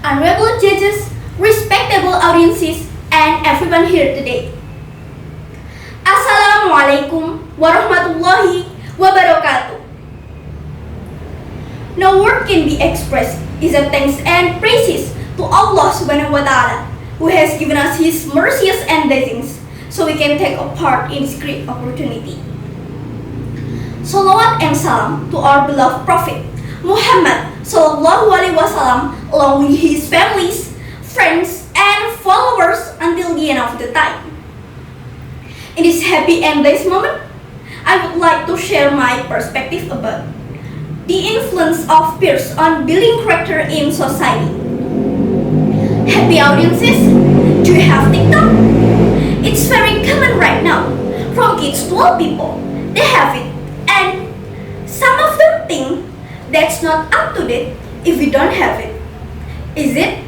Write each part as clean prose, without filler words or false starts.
honorable judges, respectable audiences, and everyone here today. Assalamualaikum warahmatullahi wabarakatuh. No word can be expressed except thanks and praises to Allah subhanahu wa ta'ala, who has given us His mercies and blessings so we can take a part in this great opportunity. Salawat and salam to our beloved Prophet Muhammad Sallallahu Alaihi Wasallam, along with his families, friends, and followers until the end of the time. In this happy and blessed moment, I would like to share my perspective about the influence of peers on building character in society. Happy audiences, do you have TikTok? It's very common right now. From kids to old people, they have it. And some of them think that's not up to date if we don't have it. Is it?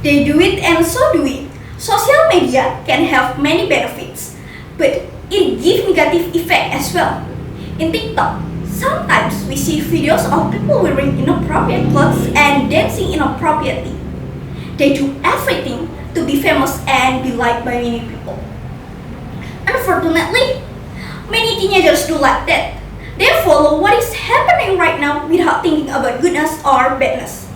They do it and so do we. Social media can have many benefits, but it gives negative effect as well. In TikTok, sometimes we see videos of people wearing inappropriate clothes and dancing inappropriately. They do everything to be famous and be liked by many people. Unfortunately, many teenagers do like that. They follow what is happening right now without thinking about goodness or badness.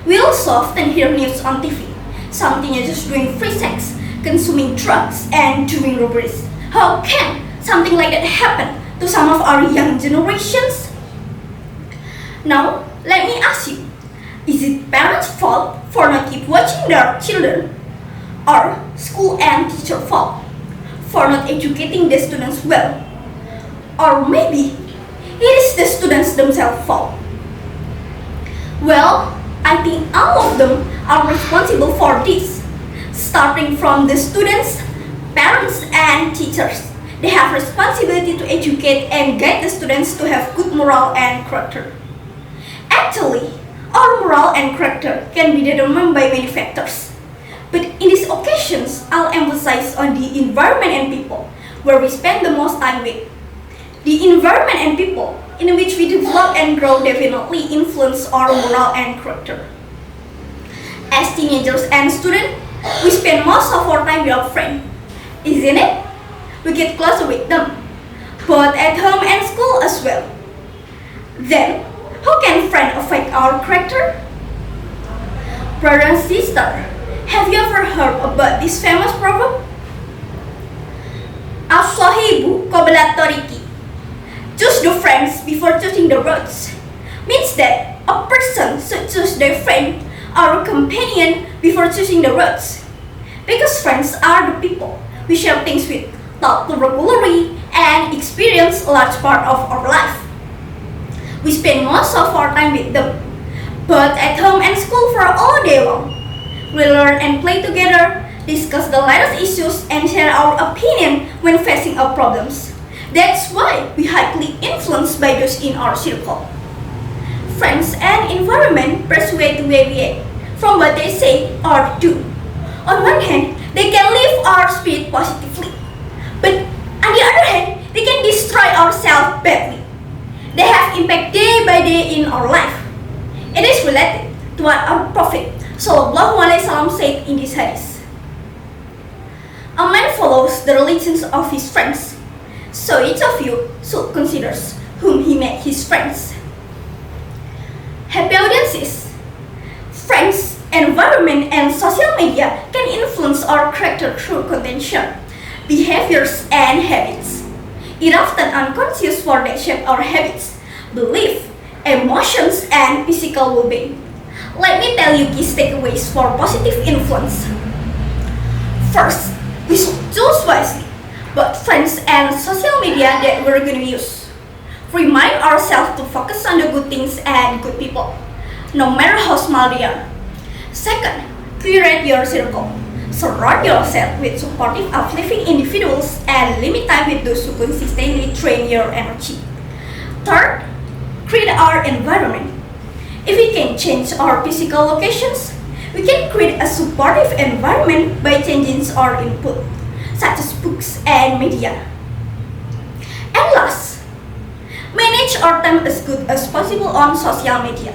We also often hear news on TV. Some teenagers doing free sex, consuming drugs, and doing robberies. How can something like that happen to some of our young generations? Now, let me ask you, is it parents' fault for not keep watching their children? Or school and teacher fault for not educating the students well? Or maybe it is the students themselves' fault? Well, I think all of them are responsible for this. Starting from the students, parents, and teachers. They have responsibility to educate and guide the students to have good moral and character. Actually, our moral and character can be determined by many factors. But in these occasions, I'll emphasize on the environment and people, where we spend the most time with. The environment and people in which we develop and grow definitely influence our moral and character. As teenagers and students, we spend most of our time with our friends, isn't it? We get closer with them, both at home and school as well. Then, how can friends affect our character? Brother and sister, have you ever heard about this famous proverb? As-sahibu qabla tariqi. Choose the friends before choosing the roads. Means that a person should choose their friend or a companion before choosing the roads. Because friends are the people we share things with, talk to regularly, and experience a large part of our life. We spend most of our time with them, both at home and school for all day long. We learn and play together, discuss the latest issues, and share our opinion when facing our problems. That's why we highly influenced by those in our circle. Friends and environment persuade the way we act from what they say or do. On one hand, they can lift our spirit positively, but on the other hand, they can destroy our self badly. They have impact day by day in our life. It is related to what our Prophet Sallallahu Alaihi Wasallam said in this hadith. A man follows the religions of his friends, so each of you should consider whom he made his friends. Happy audiences, friends, environment, and social media can influence our character through contention, behaviors, and habits. It often unconscious for that shape our habits, belief, emotions, and physical well-being. Let me tell you key takeaways for positive influence. First, we should choose wisely both friends and social media that we're going to use. Remind ourselves to focus on the good things and good people, no matter how small they are. Second, curate your circle. Surround yourself with supportive, uplifting individuals and limit time with those who consistently drain your energy. Third, create our environment. If we can change our physical locations, we can create a supportive environment by changing our input, such as books and media. And last, manage our time as good as possible on social media.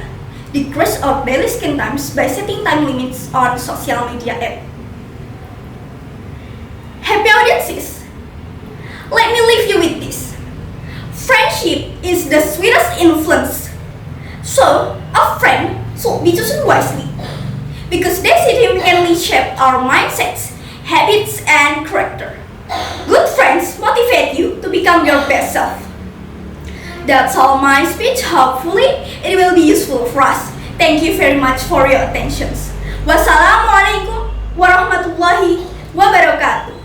decrease our daily screen times by setting time limits on social media app. Happy audiences! Let me leave you with this. Friendship is the sweetest influence. So, a friend should be chosen wisely because they significantly shape our mindsets, habits, and character. Good friends motivate you to become your best self. That's all my speech. Hopefully, it will be useful for us. Thank you very much for your attention. Wassalamualaikum warahmatullahi wabarakatuh.